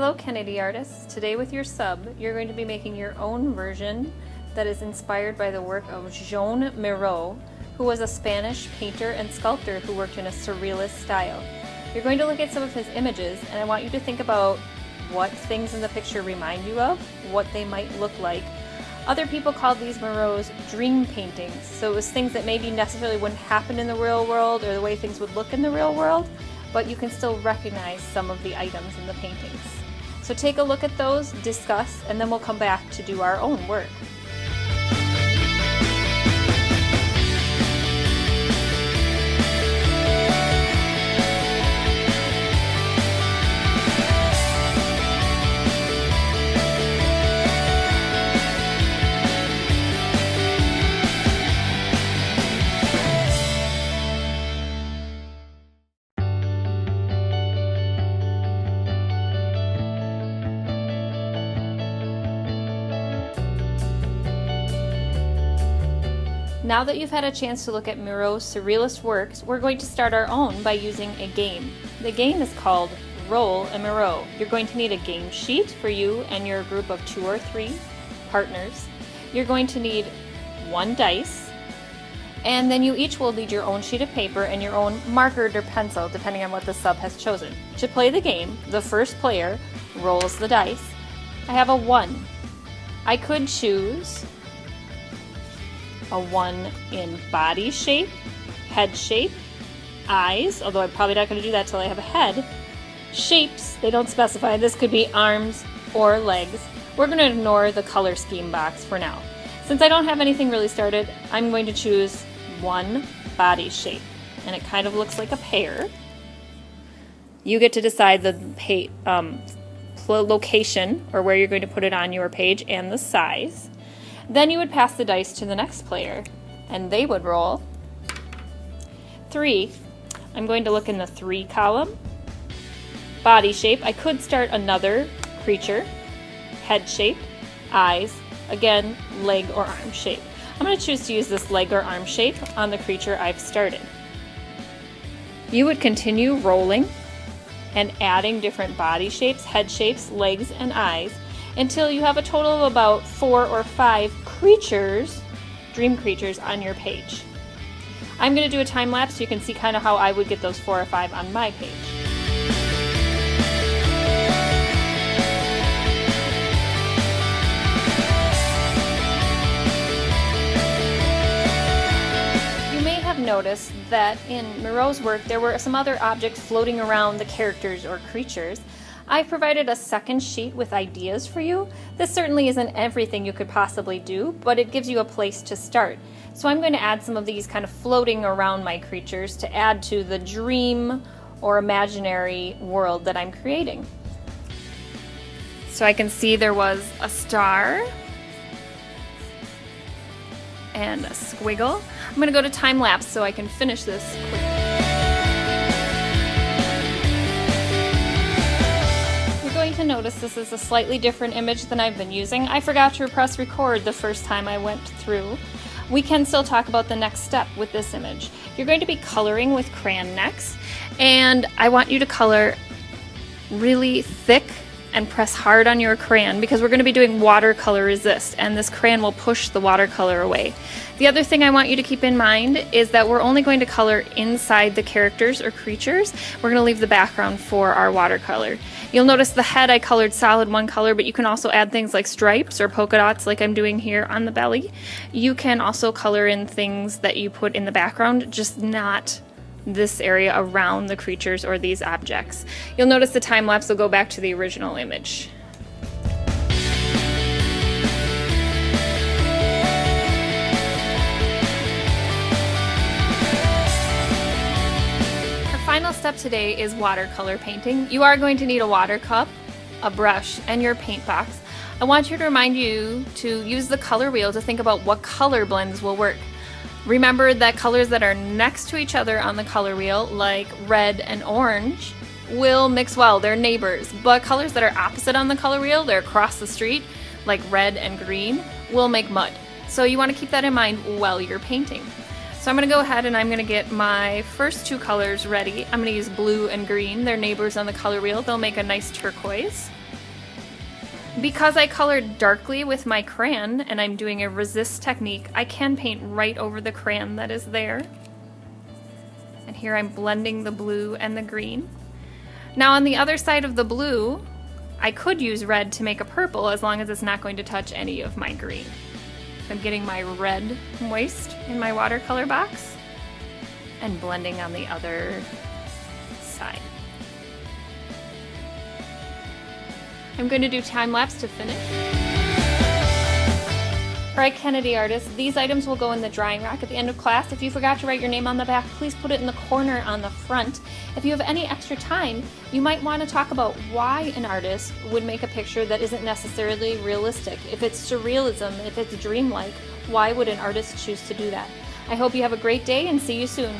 Hello Kennedy artists, today with your sub, you're going to be making your own version that is inspired by the work of A MIRO, who was a Spanish painter and sculptor who worked in a surrealist style. You're going to look at some of his images and I want you to think about what things in the picture remind you of, what they might look like. Other people called these Miros dream paintings, so it was things that maybe necessarily wouldn't happen in the real world or the way things would look in the real world, but you can still recognize some of the items in the paintings. So take a look at those, discuss, and then we'll come back to do our own work. Now that you've had a chance to look at Miro's surrealist works, we're going to start our own by using a game. The game is called Roll a Miro. You're going to need a game sheet for you and your group of 2 or 3 partners. You're going to need 1 dice, and then you each will need your own sheet of paper and your own marker or pencil, depending on what the sub has chosen. To play the game, the first player rolls the dice. I have a 1. I could choose a 1 in body shape, head shape, eyes, although I'm probably not going to do that till I have a head. Shapes, they don't specify. This could be arms or legs. We're going to ignore the color scheme box for now. Since I don't have anything really started, I'm going to choose 1 body shape, and it kind of looks like a pear. You get to decide the location, or where you're going to put it on your page, and the size. Then you would pass the dice to the next player, and they would roll 3. I'm going to look in the 3 column. Body shape, I could start another creature. Head shape, eyes, again, leg or arm shape. I'm going to choose to use this leg or arm shape on the creature I've started. You would continue rolling and adding different body shapes, head shapes, legs, and eyes, until you have a total of about 4 or 5 creatures, dream creatures, on your page. I'm going to do a time lapse so you can see kind of how I would get those 4 or 5 on my page. You may have noticed that in Miro's work there were some other objects floating around the characters or creatures. I've provided a second sheet with ideas for you. This certainly isn't everything you could possibly do, but it gives you a place to start. So I'm going to add some of these kind of floating around my creatures to add to the dream or imaginary world that I'm creating. So I can see there was a star and a squiggle. I'm going to go to time lapse so I can finish this quickly. To notice this is a slightly different image than I've been using. I forgot to press record the first time I went through. We can still talk about the next step with this image. You're going to be coloring with crayon next, and I want you to color really thick and press hard on your crayon because we're going to be doing watercolor resist, and this crayon will push the watercolor away. The other thing I want you to keep in mind is that we're only going to color inside the characters or creatures. We're going to leave the background for our watercolor. You'll notice the head I colored solid 1 color, but you can also add things like stripes or polka dots like I'm doing here on the belly. You can also color in things that you put in the background, just not this area around the creatures or these objects. You'll notice the time lapse will go back to the original image. Final step today is watercolor painting. You are going to need a water cup, a brush, and your paint box. I want you to remind you to use the color wheel to think about what color blends will work. Remember that colors that are next to each other on the color wheel, like red and orange, will mix well, they're neighbors. But colors that are opposite on the color wheel, they're across the street, like red and green, will make mud. So you want to keep that in mind while you're painting. So I'm going to go ahead and I'm going to get my first 2 colors ready. I'm going to use blue and green. They're neighbors on the color wheel. They'll make a nice turquoise. Because I colored darkly with my crayon and I'm doing a resist technique, I can paint right over the crayon that is there. And here I'm blending the blue and the green. Now on the other side of the blue, I could use red to make a purple as long as it's not going to touch any of my green. I'm getting my red moist in my watercolor box and blending on the other side. I'm going to do time lapse to finish. Alright, Kennedy artists, these items will go in the drying rack at the end of class. If you forgot to write your name on the back, please put it in the corner on the front. If you have any extra time, you might want to talk about why an artist would make a picture that isn't necessarily realistic. If it's surrealism, if it's dreamlike, why would an artist choose to do that? I hope you have a great day and see you soon.